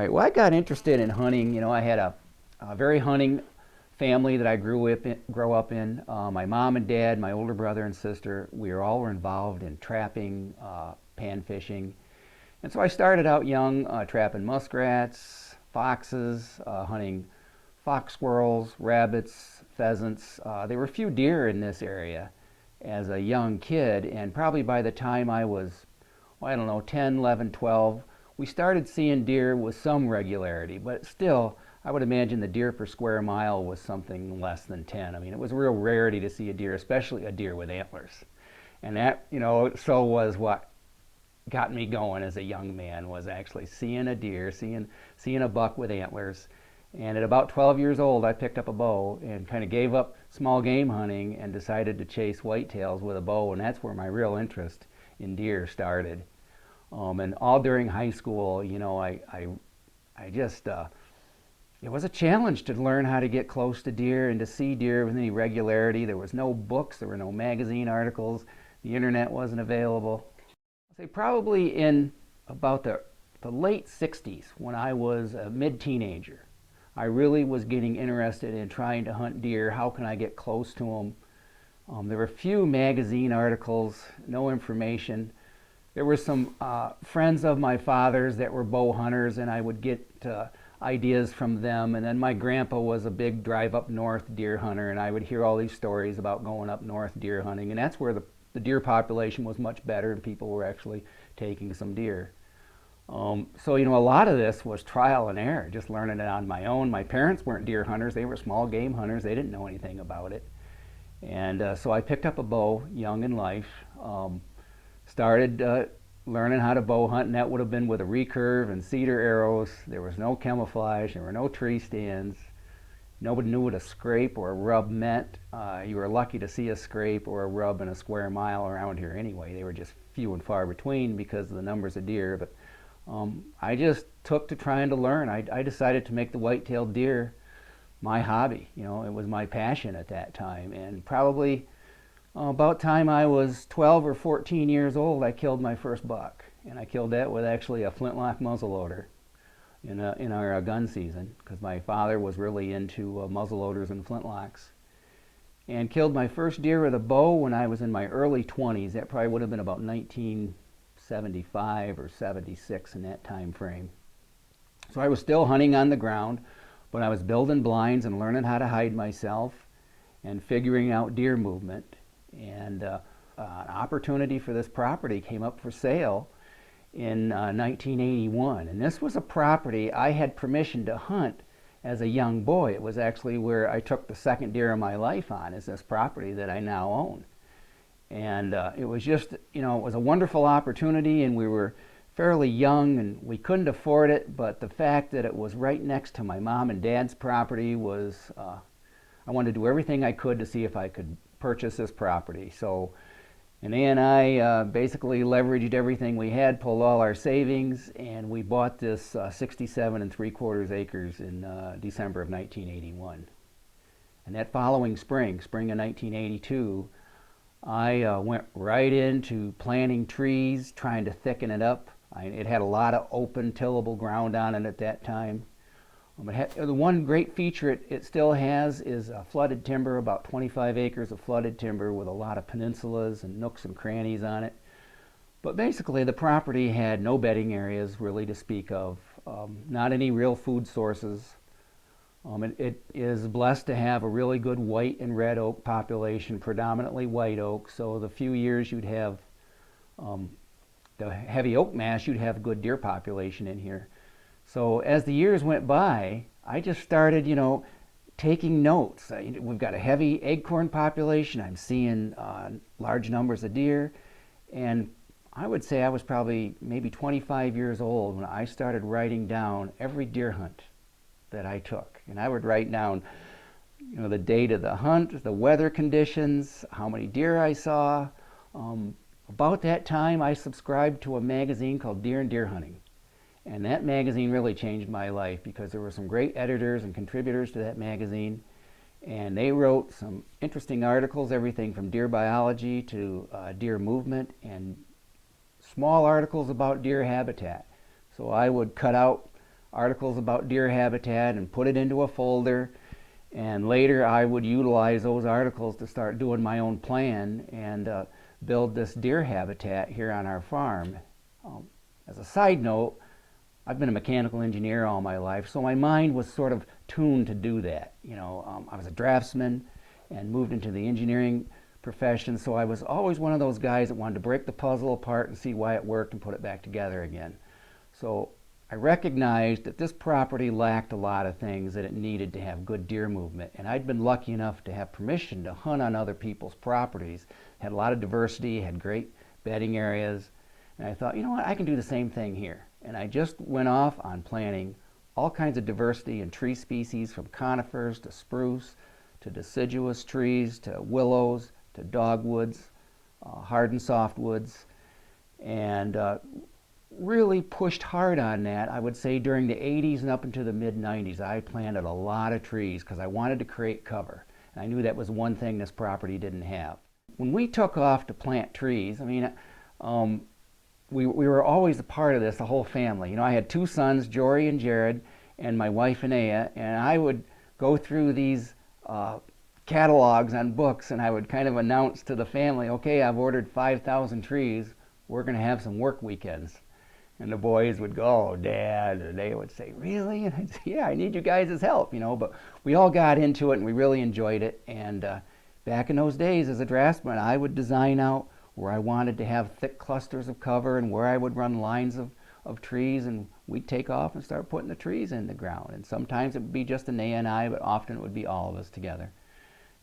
right. Well, I got interested in hunting. I had a very hunting family that I grow up in. My mom and dad, my older brother and sister, we were involved in trapping, pan fishing. And so I started out young, trapping muskrats, foxes, hunting fox squirrels, rabbits, pheasants. There were a few deer in this area as a young kid, and probably by the time I was, well, I don't know, 10, 11, 12, we started seeing deer with some regularity, but still, I would imagine the deer per square mile was something less than 10. I mean, it was a real rarity to see a deer, especially a deer with antlers. And that, so was what got me going as a young man, was actually seeing a deer, seeing a buck with antlers. And at about 12 years old, I picked up a bow and kind of gave up small game hunting and decided to chase whitetails with a bow, and that's where my real interest in deer started. And all during high school, I just, it was a challenge to learn how to get close to deer and to see deer with any regularity. There was no books, there were no magazine articles, the internet wasn't available. I'd say probably in about the late 60s, when I was a mid-teenager, I really was getting interested in trying to hunt deer. How can I get close to them? There were few magazine articles, no information. There were some friends of my father's that were bow hunters, and I would get ideas from them. And then my grandpa was a big drive up north deer hunter, and I would hear all these stories about going up north deer hunting. And that's where the deer population was much better, and people were actually taking some deer. So, a lot of this was trial and error, just learning it on my own. My parents weren't deer hunters, they were small game hunters, they didn't know anything about it. And so I picked up a bow young in life, started learning how to bow hunt, and that would have been with a recurve and cedar arrows. There was no camouflage, there were no tree stands. Nobody knew what a scrape or a rub meant. You were lucky to see a scrape or a rub in a square mile around here anyway. They were just few and far between because of the numbers of deer. But I just took to trying to learn. I decided to make the white-tailed deer my hobby. It was my passion at that time. And probably about time I was 12 or 14 years old, I killed my first buck. And I killed that with actually a flintlock muzzleloader in our gun season, because my father was really into muzzleloaders and flintlocks. And killed my first deer with a bow when I was in my early 20s. That probably would have been about 1975 or 76 in that time frame. So I was still hunting on the ground, but I was building blinds and learning how to hide myself and figuring out deer movement. And an opportunity for this property came up for sale in 1981. And this was a property I had permission to hunt as a young boy. It was actually where I took the second deer of my life on, is this property that I now own. And it was just, it was a wonderful opportunity, and we were fairly young and we couldn't afford it, but the fact that it was right next to my mom and dad's property was, I wanted to do everything I could to see if I could purchase this property. So, and Ann and I basically leveraged everything we had, pulled all our savings, and we bought this 67 3/4 acres in December of 1981. And that following spring of 1982, I went right into planting trees, trying to thicken it up. It had a lot of open, tillable ground on it at that time. The one great feature it still has is flooded timber, about 25 acres of flooded timber with a lot of peninsulas and nooks and crannies on it. But basically the property had no bedding areas really to speak of, not any real food sources. It is blessed to have a really good white and red oak population, predominantly white oak. So the few years you'd have the heavy oak mass, you'd have a good deer population in here. So as the years went by, I just started, taking notes. We've got a heavy acorn population. I'm seeing large numbers of deer. And I would say I was probably maybe 25 years old when I started writing down every deer hunt that I took. And I would write down, the date of the hunt, the weather conditions, how many deer I saw. About that time, I subscribed to a magazine called Deer and Deer Hunting. And that magazine really changed my life, because there were some great editors and contributors to that magazine. And they wrote some interesting articles, everything from deer biology to deer movement, and small articles about deer habitat. So I would cut out articles about deer habitat and put it into a folder. And later I would utilize those articles to start doing my own plan and build this deer habitat here on our farm. As a side note, I've been a mechanical engineer all my life, so my mind was sort of tuned to do that. I was a draftsman and moved into the engineering profession, so I was always one of those guys that wanted to break the puzzle apart and see why it worked and put it back together again. So I recognized that this property lacked a lot of things that it needed to have good deer movement, and I'd been lucky enough to have permission to hunt on other people's properties. Had a lot of diversity, had great bedding areas, and I thought, you know what, I can do the same thing here. And I just went off on planting all kinds of diversity in tree species, from conifers to spruce to deciduous trees to willows to dogwoods, hard and softwoods, and really pushed hard on that. I would say during the 80s and up into the mid-90s, I planted a lot of trees because I wanted to create cover. And I knew that was one thing this property didn't have. When we took off to plant trees, I mean, we were always a part of this, the whole family. I had two sons, Jory and Jared, and my wife, Anea, and I would go through these catalogs on books, and I would kind of announce to the family, okay, I've ordered 5,000 trees, we're going to have some work weekends. And the boys would go, oh, Dad, and they would say, really? And I'd say, yeah, I need you guys' help, but we all got into it and we really enjoyed it. And back in those days as a draftsman, I would design out where I wanted to have thick clusters of cover and where I would run lines of trees, and we'd take off and start putting the trees in the ground. And sometimes it would be just Anea and I, but often it would be all of us together.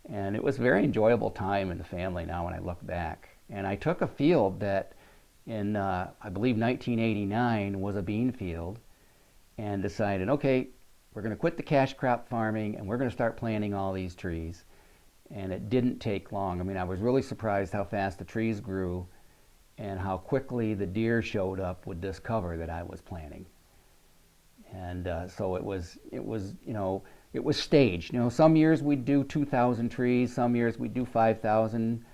And it was a very enjoyable time in the family now when I look back. And I took a field that in, I believe 1989 was a bean field, and decided, okay, we're going to quit the cash crop farming and we're going to start planting all these trees. And it didn't take long. I mean, I was really surprised how fast the trees grew and how quickly the deer showed up with this cover that I was planting. And so it was staged. Some years we'd do 2,000 trees, some years we'd do 5,000.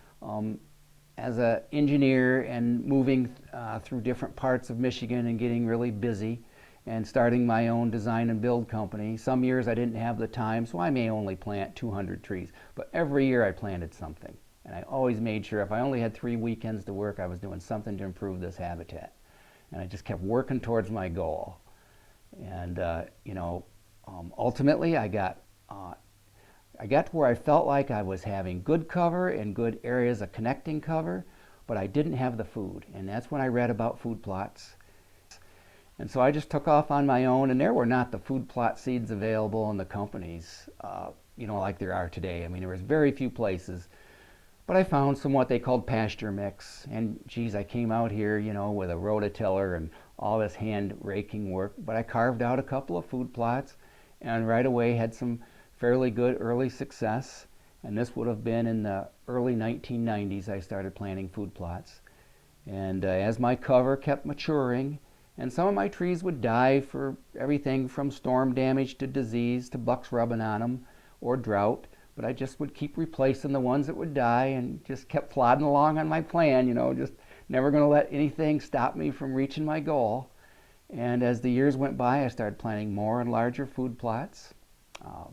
As an engineer and moving through different parts of Michigan and getting really busy and starting my own design and build company, some years I didn't have the time, so I may only plant 200 trees. But every year I planted something. And I always made sure if I only had 3 weekends to work, I was doing something to improve this habitat. And I just kept working towards my goal. And, ultimately I got to where I felt like I was having good cover and good areas of connecting cover, but I didn't have the food. And that's when I read about food plots. And so I just took off on my own, and there were not the food plot seeds available in the companies, like there are today. I mean, there was very few places. But I found some what they called pasture mix. And geez, I came out here, with a rototiller and all this hand raking work. But I carved out a couple of food plots and right away had some fairly good early success. And this would have been in the early 1990s I started planting food plots. And as my cover kept maturing, and some of my trees would die for everything from storm damage to disease to bucks rubbing on them or drought. But I just would keep replacing the ones that would die and just kept plodding along on my plan, just never going to let anything stop me from reaching my goal. And as the years went by, I started planting more and larger food plots.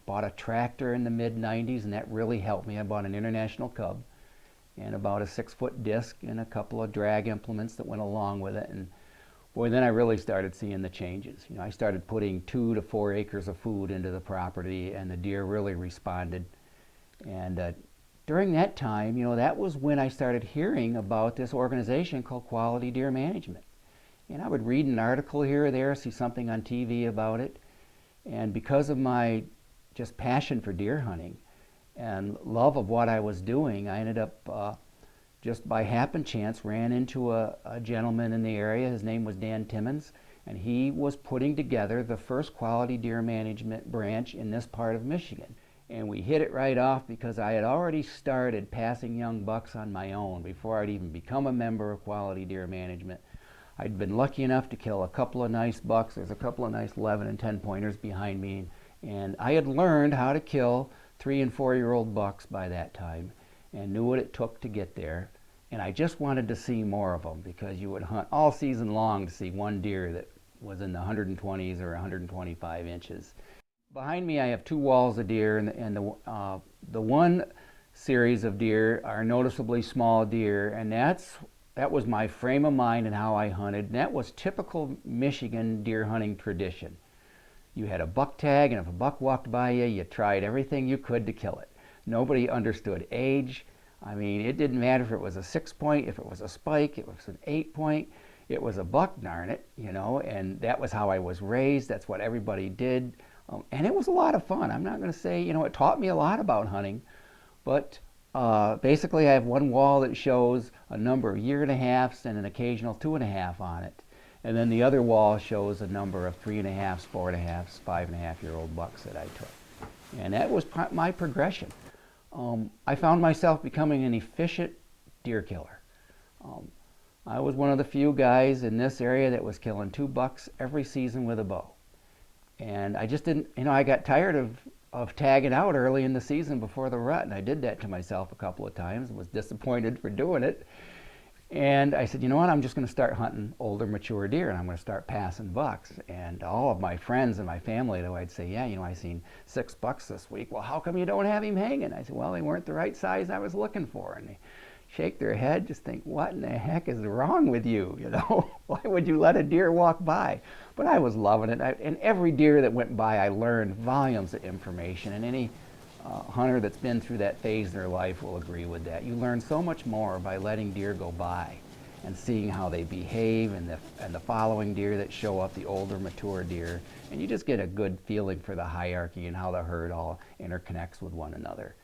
Bought a tractor in the mid-90s, and that really helped me. I bought an International Cub and about a 6-foot disc and a couple of drag implements that went along with it. And boy, then I really started seeing the changes. I started putting 2 to 4 acres of food into the property, and the deer really responded. And during that time, that was when I started hearing about this organization called Quality Deer Management. And I would read an article here or there, see something on TV about it. And because of my just passion for deer hunting and love of what I was doing, I ended up just by happen chance ran into a gentleman in the area. His name was Dan Timmons, and he was putting together the first quality deer management branch in this part of Michigan. And we hit it right off because I had already started passing young bucks on my own before I'd even become a member of Quality Deer Management. I'd been lucky enough to kill a couple of nice bucks. There's a couple of nice 11 and 10 pointers behind me, and I had learned how to kill 3 and 4-year-old bucks by that time and knew what it took to get there. And I just wanted to see more of them, because you would hunt all season long to see one deer that was in the 120s or 125 inches. Behind me I have two walls of deer, and the one series of deer are noticeably small deer, and that was my frame of mind and how I hunted, and that was typical Michigan deer hunting tradition. You had a buck tag, and if a buck walked by you, you tried everything you could to kill it. Nobody understood age. I mean, it didn't matter if it was a 6-point, if it was a spike, if it was an 8-point. It was a buck, darn it, you know, and that was how I was raised. That's what everybody did. And it was a lot of fun. I'm not going to say, you know, it taught me a lot about hunting, but basically I have one wall that shows a number of 1.5 and an occasional 2.5 on it. And then the other wall shows a number of 3.5, 4.5, 5.5-year-old bucks that I took. And that was my progression. I found myself becoming an efficient deer killer. I was one of the few guys in this area that was killing 2 bucks every season with a bow. And I just didn't, you know, I got tired of tagging out early in the season before the rut, and I did that to myself a couple of times and was disappointed for doing it. And I said, you know what, I'm just going to start hunting older, mature deer, and I'm going to start passing bucks. And all of my friends and my family, though, I'd say, yeah, you know, I seen 6 bucks this week. Well, how come you don't have him hanging? I said, well, they weren't the right size I was looking for. And they shake their head, just think, what in the heck is wrong with you? You know, why would you let a deer walk by? But I was loving it. And every deer that went by, I learned volumes of information. And any hunter that's been through that phase in their life will agree with that. You learn so much more by letting deer go by and seeing how they behave, and the following deer that show up, the older, mature deer. And you just get a good feeling for the hierarchy and how the herd all interconnects with one another.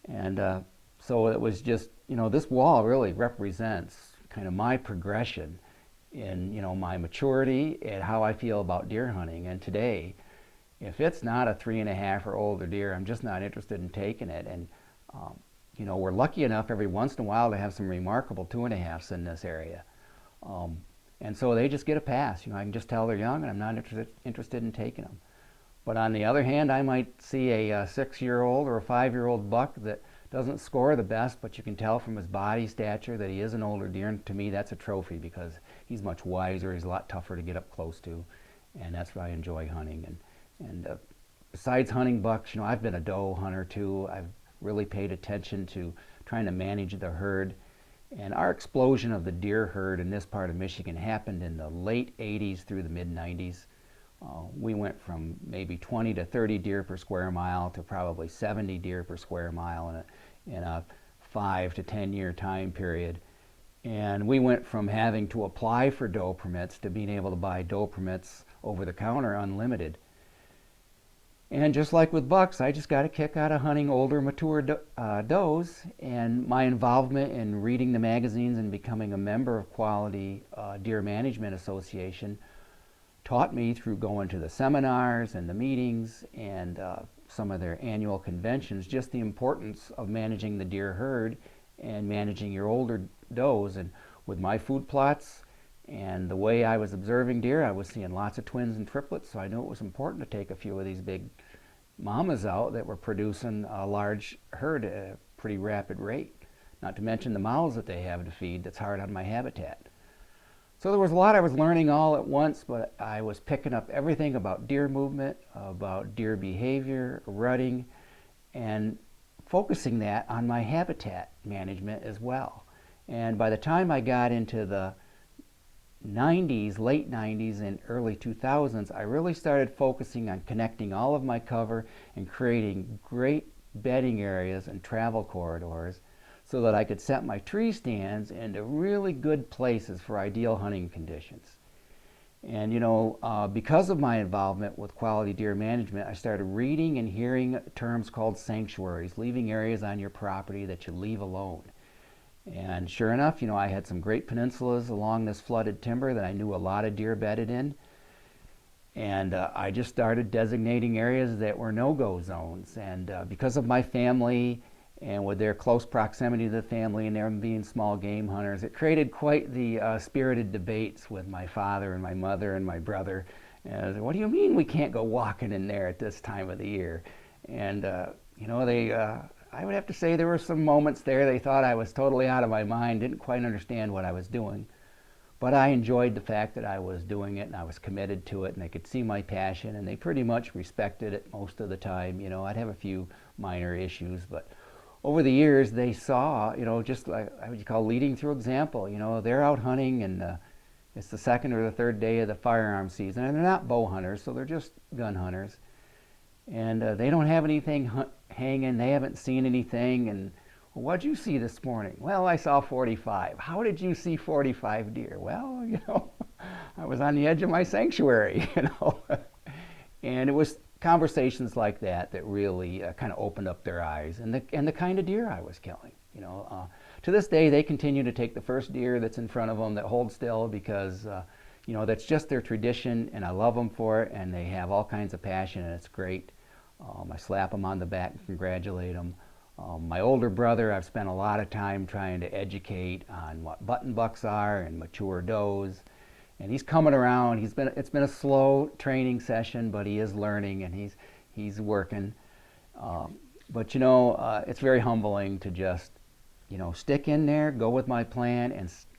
And so it was just, you know, this wall really represents kind of my progression in, you know, my maturity and how I feel about deer hunting. And today, if it's not a 3.5 or older deer, I'm just not interested in taking it. And you know, we're lucky enough every once in a while to have some remarkable 2.5s in this area. And so they just get a pass. You know, I can just tell they're young, and I'm not interested in taking them. But on the other hand, I might see a 6-year-old or a 5-year-old buck that doesn't score the best, but you can tell from his body stature that he is an older deer. And to me, that's a trophy because he's much wiser. He's a lot tougher to get up close to. And that's what I enjoy hunting. And besides hunting bucks, you know, I've been a doe hunter too. I've really paid attention to trying to manage the herd. And our explosion of the deer herd in this part of Michigan happened in the late 80s through the mid 90s. We went from maybe 20 to 30 deer per square mile to probably 70 deer per square mile in a 5 to 10 year time period. And we went from having to apply for doe permits to being able to buy doe permits over the counter unlimited. And just like with bucks, I just got a kick out of hunting older, mature does, and my involvement in reading the magazines and becoming a member of Quality Deer Management Association taught me through going to the seminars and the meetings and some of their annual conventions just the importance of managing the deer herd and managing your older does. And with my food plots and the way I was observing deer, I was seeing lots of twins and triplets, so I knew it was important to take a few of these big mamas out that were producing a large herd at a pretty rapid rate. Not to mention the mouths that they have to feed that's hard on my habitat. So there was a lot I was learning all at once, but I was picking up everything about deer movement, about deer behavior, rutting, and focusing that on my habitat management as well. And by the time I got into the 90s, late 90s and early 2000s, I really started focusing on connecting all of my cover and creating great bedding areas and travel corridors so that I could set my tree stands into really good places for ideal hunting conditions. And you know, because of my involvement with Quality Deer Management, I started reading and hearing terms called sanctuaries, leaving areas on your property that you leave alone. And sure enough, you know, I had some great peninsulas along this flooded timber that I knew a lot of deer bedded in. And I just started designating areas that were no-go zones. And because of my family and with their close proximity to the family and them being small game hunters, it created quite the spirited debates with my father and my mother and my brother. And what do you mean we can't go walking in there at this time of the year? And you know, I would have to say there were some moments there they thought I was totally out of my mind, didn't quite understand what I was doing. but I enjoyed the fact that I was doing it and I was committed to it, and they could see my passion, and they pretty much respected it most of the time. You know, I'd have a few minor issues, but over the years they saw, you know, just like I would call leading through example. You know, they're out hunting, and it's the second or the third day of the firearm season, and they're not bow hunters, so they're just gun hunters, and they don't have anything hanging. They haven't seen anything, and well, what'd you see this morning? Well, I saw 45. How did you see 45 deer? Well, you know, I was on the edge of my sanctuary, you know. And it was conversations like that that really kind of opened up their eyes, and the kind of deer I was killing. You know, to this day they continue to take the first deer that's in front of them that holds still, because you know, that's just their tradition, and I love them for it, and they have all kinds of passion, and it's great. I slap them on the back and congratulate them. My older brother, I've spent a lot of time trying to educate on what button bucks are and mature does, and he's coming around. It's been a slow training session, but he is learning, and he's working. But you know, it's very humbling to just, you know, stick in there, go with my plan,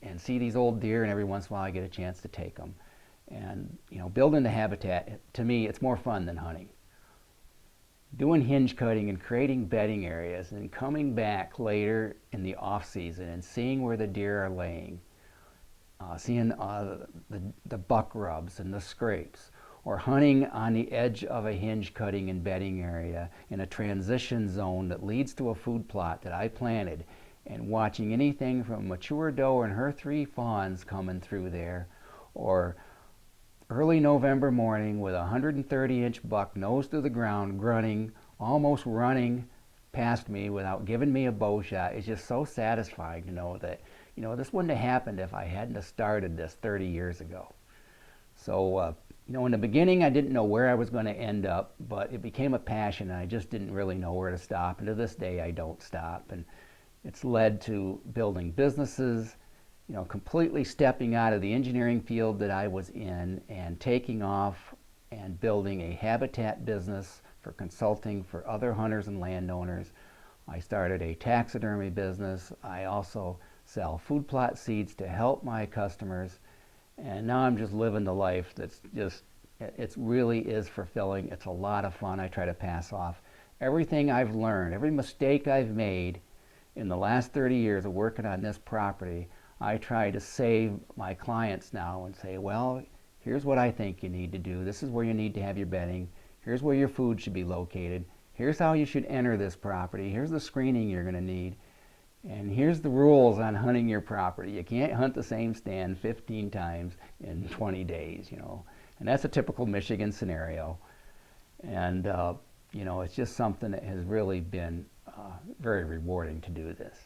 and see these old deer, and every once in a while I get a chance to take them. And you know, building the habitat, to me, it's more fun than hunting. Doing hinge cutting and creating bedding areas, and coming back later in the off season and seeing where the deer are laying, seeing the buck rubs and the scrapes, or hunting on the edge of a hinge cutting and bedding area in a transition zone that leads to a food plot that I planted, and watching anything from a mature doe and her 3 fawns coming through there, or early November morning with a 130-inch buck nose to the ground, grunting, almost running past me without giving me a bow shot. It's just so satisfying to know that, you know, this wouldn't have happened if I hadn't have started this 30 years ago. So, you know, in the beginning I didn't know where I was going to end up, but it became a passion, and I just didn't really know where to stop. And to this day I don't stop. And it's led to building businesses, you know, completely stepping out of the engineering field that I was in and taking off and building a habitat business for consulting for other hunters and landowners. I started a taxidermy business. I also sell food plot seeds to help my customers. And now I'm just living the life that's just, it really is fulfilling. It's a lot of fun. I try to pass off everything I've learned, every mistake I've made in the last 30 years of working on this property. I try to save my clients now and say, well, here's what I think you need to do. This is where you need to have your bedding. Here's where your food should be located. Here's how you should enter this property. Here's the screening you're going to need. And here's the rules on hunting your property. You can't hunt the same stand 15 times in 20 days, you know. And that's a typical Michigan scenario. And, you know, it's just something that has really been very rewarding to do this.